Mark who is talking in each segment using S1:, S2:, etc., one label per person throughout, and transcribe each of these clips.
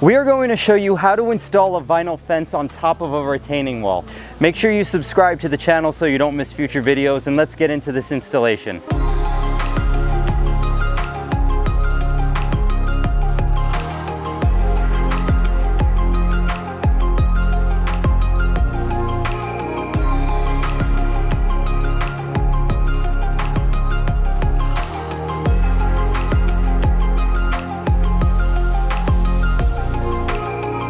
S1: We are going to show you how to install a vinyl fence on top of a retaining wall. Make sure you subscribe to the channel so you don't miss future videos, and let's get into this installation.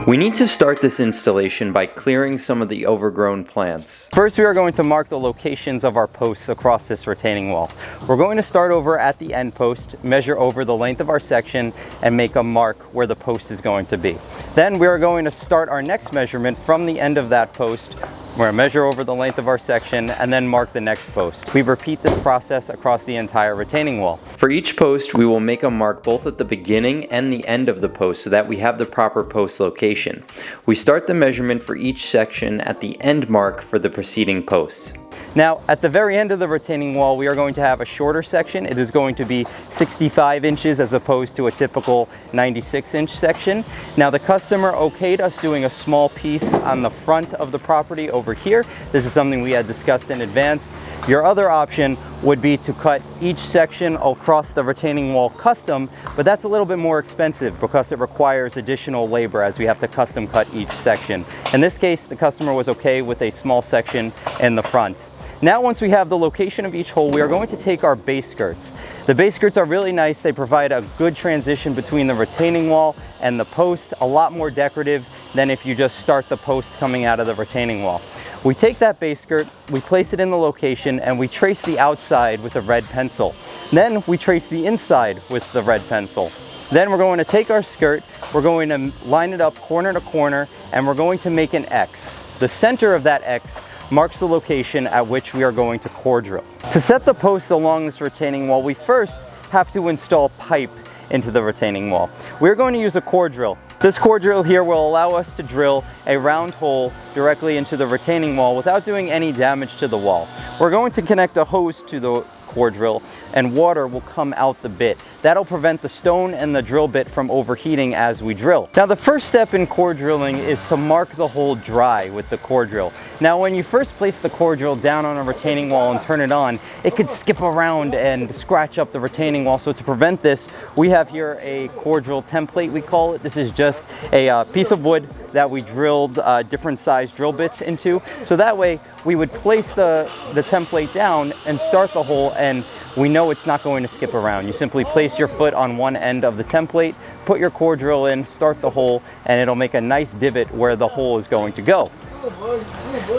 S1: We need to start this installation by clearing some of the overgrown plants. First, we are going to mark the locations of our posts across this retaining wall. We're going to start over at the end post, measure over the length of our section, and make a mark where the post is going to be. Then we are going to start our next measurement from the end of that post. We're going to measure over the length of our section and then mark the next post. We repeat this process across the entire retaining wall. For each post, we will make a mark both at the beginning and the end of the post so that we have the proper post location. We start the measurement for each section at the end mark for the preceding posts. Now, at the very end of the retaining wall, we are going to have a shorter section. It is going to be 65 inches as opposed to a typical 96-inch section. Now, the customer okayed us doing a small piece on the front of the property over here. This is something we had discussed in advance. Your other option would be to cut each section across the retaining wall custom, but that's a little bit more expensive because it requires additional labor as we have to custom cut each section. In this case, the customer was okay with a small section in the front. Now, once we have the location of each hole, we are going to take our base skirts. The base skirts are really nice. They provide a good transition between the retaining wall and the post, a lot more decorative than if you just start the post coming out of the retaining wall. We take that base skirt, we place it in the location, and we trace the outside with a red pencil. Then we trace the inside with the red pencil. Then we're going to take our skirt, we're going to line it up corner to corner, and we're going to make an X. The center of that X marks the location at which we are going to core drill. To set the posts along this retaining wall, we first have to install pipe into the retaining wall. We're going to use a core drill. This core drill here will allow us to drill a round hole directly into the retaining wall without doing any damage to the wall. We're going to connect a hose to the core drill and water will come out the bit. That'll prevent the stone and the drill bit from overheating as we drill. Now, the first step in core drilling is to mark the hole dry with the core drill. Now, when you first place the core drill down on a retaining wall and turn it on, it could skip around and scratch up the retaining wall. So to prevent this, we have here a core drill template, we call it. This is just a piece of wood that we drilled different size drill bits into. So that way we would place the template down and start the hole, and we know it's not going to skip around. You simply place your foot on one end of the template, put your core drill in, start the hole, and it'll make a nice divot where the hole is going to go.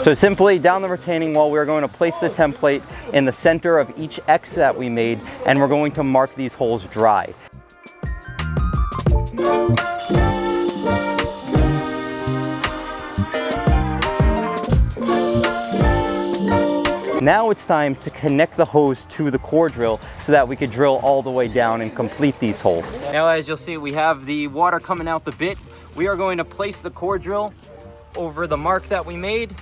S1: So simply down the retaining wall, we're going to place the template in the center of each X that we made, and we're going to mark these holes dry. Now it's time to connect the hose to the core drill so that we could drill all the way down and complete these holes. Now, as you'll see, we have the water coming out the bit. We are going to place the core drill over the mark that we made,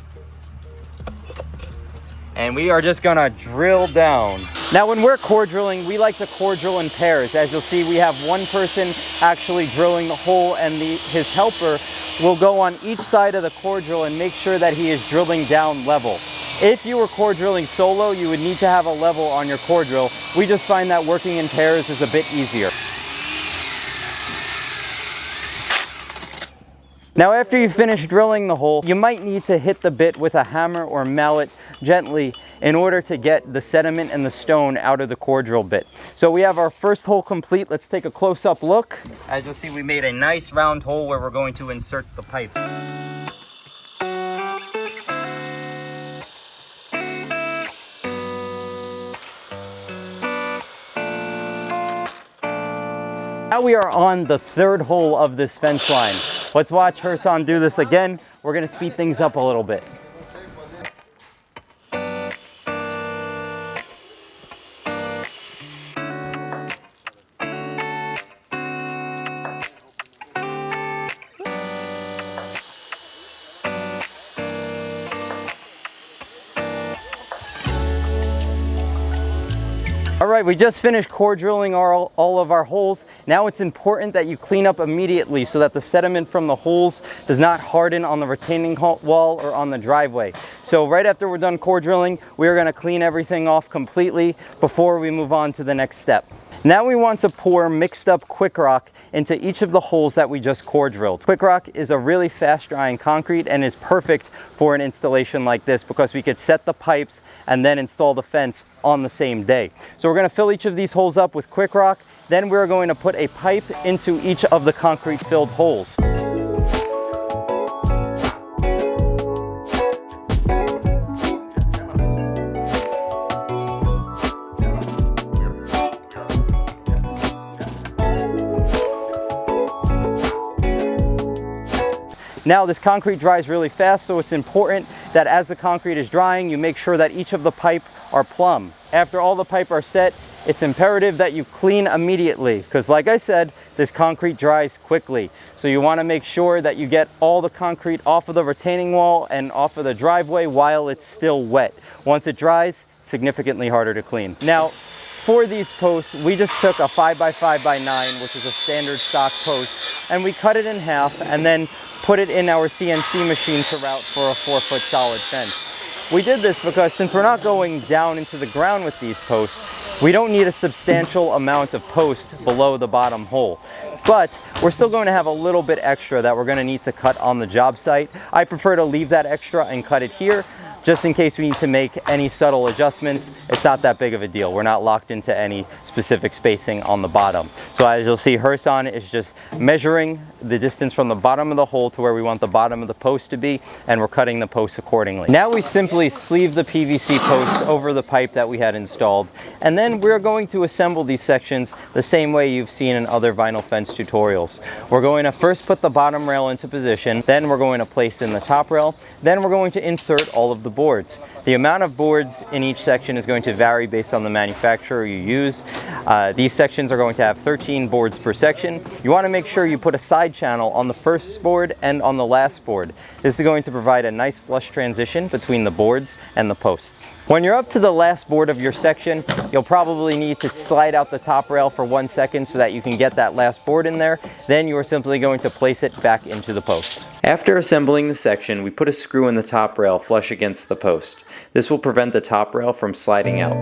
S1: and we are just gonna drill down. Now, when we're core drilling, we like to core drill in pairs. As you'll see, we have one person actually drilling the hole, and his helper will go on each side of the core drill and make sure that he is drilling down level. If you were core drilling solo, you would need to have a level on your core drill. We just find that working in pairs is a bit easier. Now, after you finish drilling the hole, you might need to hit the bit with a hammer or mallet gently in order to get the sediment and the stone out of the core drill bit. So we have our first hole complete. Let's take a close-up look. As you'll see, we made a nice round hole where we're going to insert the pipe. Now we are on the third hole of this fence line. Let's watch Hersan do this again. We're going to speed things up a little bit. All right, we just finished core drilling all of our holes. Now it's important that you clean up immediately so that the sediment from the holes does not harden on the retaining wall or on the driveway. So right after we're done core drilling, we are going to clean everything off completely before we move on to the next step. Now we want to pour mixed up quick rock into each of the holes that we just core drilled. Quick rock is a really fast drying concrete and is perfect for an installation like this because we could set the pipes and then install the fence on the same day. So we're going to fill each of these holes up with quick rock. Then we're going to put a pipe into each of the concrete filled holes. Now this concrete dries really fast, so it's important that as the concrete is drying, you make sure that each of the pipe are plumb. After all the pipe are set, it's imperative that you clean immediately because like I said, this concrete dries quickly. So you want to make sure that you get all the concrete off of the retaining wall and off of the driveway while it's still wet. Once it dries, it's significantly harder to clean. Now, for these posts, we just took a 5x5x9, which is a standard stock post, and we cut it in half and then put it in our CNC machine to route for a 4-foot solid fence. We did this because since we're not going down into the ground with these posts, we don't need a substantial amount of post below the bottom hole. But we're still going to have a little bit extra that we're going to need to cut on the job site. I prefer to leave that extra and cut it here, just in case we need to make any subtle adjustments. It's not that big of a deal. We're not locked into any specific spacing on the bottom. So as you'll see, Hersan is just measuring the distance from the bottom of the hole to where we want the bottom of the post to be, and we're cutting the posts accordingly. Now we simply sleeve the PVC post over the pipe that we had installed, and then we're going to assemble these sections the same way you've seen in other vinyl fence tutorials. We're going to first put the bottom rail into position, then we're going to place in the top rail, then we're going to insert all of the boards. The amount of boards in each section is going to vary based on the manufacturer you use. These sections are going to have 13 boards per section. You want to make sure you put a side channel on the first board and on the last board. This is going to provide a nice flush transition between the boards and the posts. When you're up to the last board of your section, you'll probably need to slide out the top rail for 1 second so that you can get that last board in there. Then you are simply going to place it back into the post. After assembling the section, we put a screw in the top rail flush against the post. This will prevent the top rail from sliding out.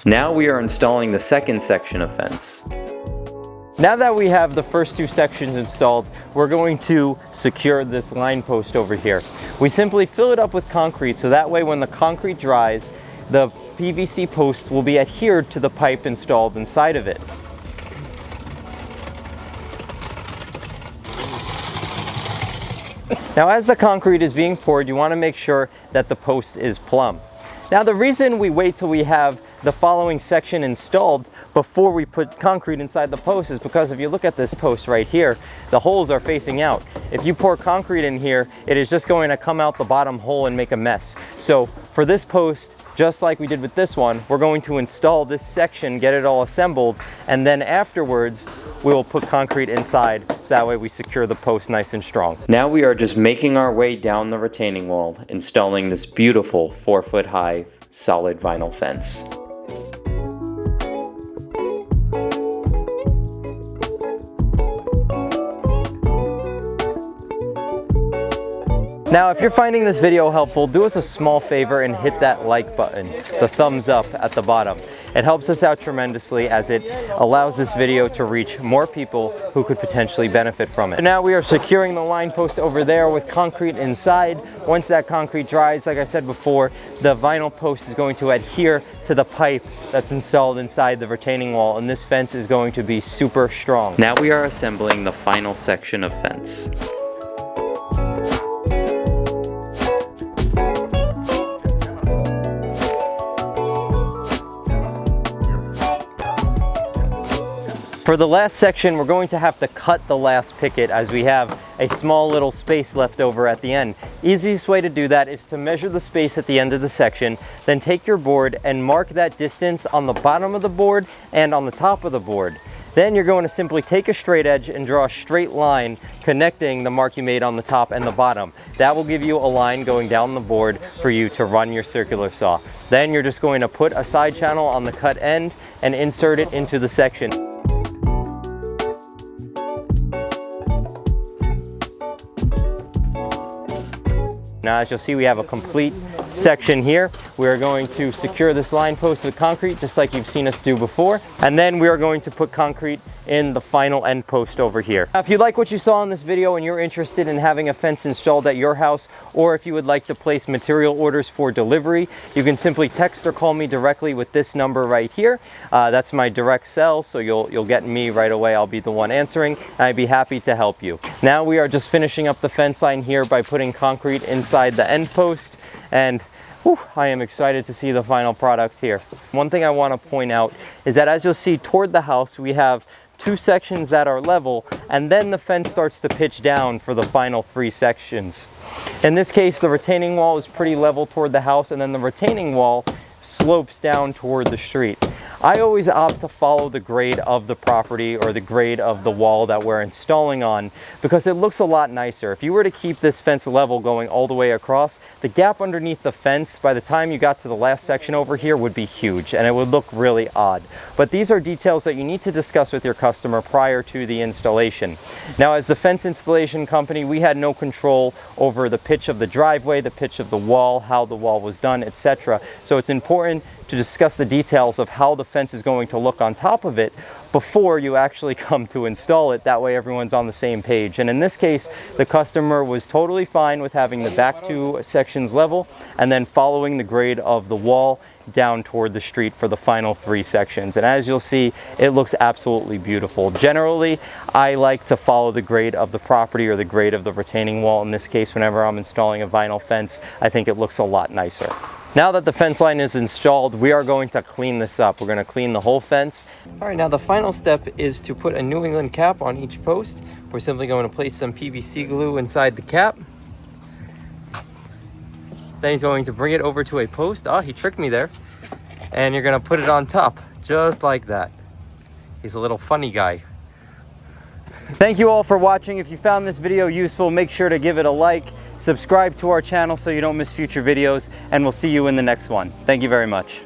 S1: Now we are installing the second section of fence. Now that we have the first two sections installed, we're going to secure this line post over here. We simply fill it up with concrete so that way when the concrete dries, the PVC post will be adhered to the pipe installed inside of it. Now as the concrete is being poured, you want to make sure that the post is plumb. Now the reason we wait till we have the following section installed before we put concrete inside the post is because if you look at this post right here, the holes are facing out. If you pour concrete in here, it is just going to come out the bottom hole and make a mess. So for this post, just like we did with this one, we're going to install this section, get it all assembled, and then afterwards we will put concrete inside so that way we secure the post nice and strong. Now we are just making our way down the retaining wall, installing this beautiful 4-foot high solid vinyl fence. Now, if you're finding this video helpful, do us a small favor and hit that like button, the thumbs up at the bottom. It helps us out tremendously as it allows this video to reach more people who could potentially benefit from it. Now we are securing the line post over there with concrete inside. Once that concrete dries, like I said before, the vinyl post is going to adhere to the pipe that's installed inside the retaining wall, and this fence is going to be super strong. Now we are assembling the final section of fence. For the last section, we're going to have to cut the last picket as we have a small little space left over at the end. Easiest way to do that is to measure the space at the end of the section, then take your board and mark that distance on the bottom of the board and on the top of the board. Then you're going to simply take a straight edge and draw a straight line connecting the mark you made on the top and the bottom. That will give you a line going down the board for you to run your circular saw. Then you're just going to put a side channel on the cut end and insert it into the section. Now, as you'll see, we have a complete section here. We are going to secure this line post with concrete, just like you've seen us do before. And then we are going to put concrete in the final end post over here. Now, if you like what you saw in this video and you're interested in having a fence installed at your house, or if you would like to place material orders for delivery, you can simply text or call me directly with this number right here. That's my direct cell, so you'll get me right away. I'll be the one answering, and I'd be happy to help you. Now we are just finishing up the fence line here by putting concrete inside the end post, and I am excited to see the final product here. One thing I want to point out is that, as you'll see toward the house, we have two sections that are level, and then the fence starts to pitch down for the final three sections. In this case, the retaining wall is pretty level toward the house, and then the retaining wall slopes down toward the street. I always opt to follow the grade of the property or the grade of the wall that we're installing on, because it looks a lot nicer. If you were to keep this fence level going all the way across, the gap underneath the fence by the time you got to the last section over here would be huge, and it would look really odd. But these are details that you need to discuss with your customer prior to the installation. Now, as the fence installation company, we had no control over the pitch of the driveway, the pitch of the wall, how the wall was done, etc. So it's important to discuss the details of how the fence is going to look on top of it before you actually come to install it. That way everyone's on the same page. And in this case, the customer was totally fine with having the back two sections level and then following the grade of the wall down toward the street for the final three sections. And as you'll see, it looks absolutely beautiful. Generally, I like to follow the grade of the property or the grade of the retaining wall. In this case, whenever I'm installing a vinyl fence, I think it looks a lot nicer. Now that the fence line is installed, we are going to clean this up. We're going to clean the whole fence. All right, now the final step is to put a New England cap on each post. We're simply going to place some PVC glue inside the cap. Then he's going to bring it over to a post. Oh, he tricked me there. And you're going to put it on top, just like that. He's a little funny guy. Thank you all for watching. If you found this video useful, make sure to give it a like. Subscribe to our channel so you don't miss future videos, and we'll see you in the next one. Thank you very much.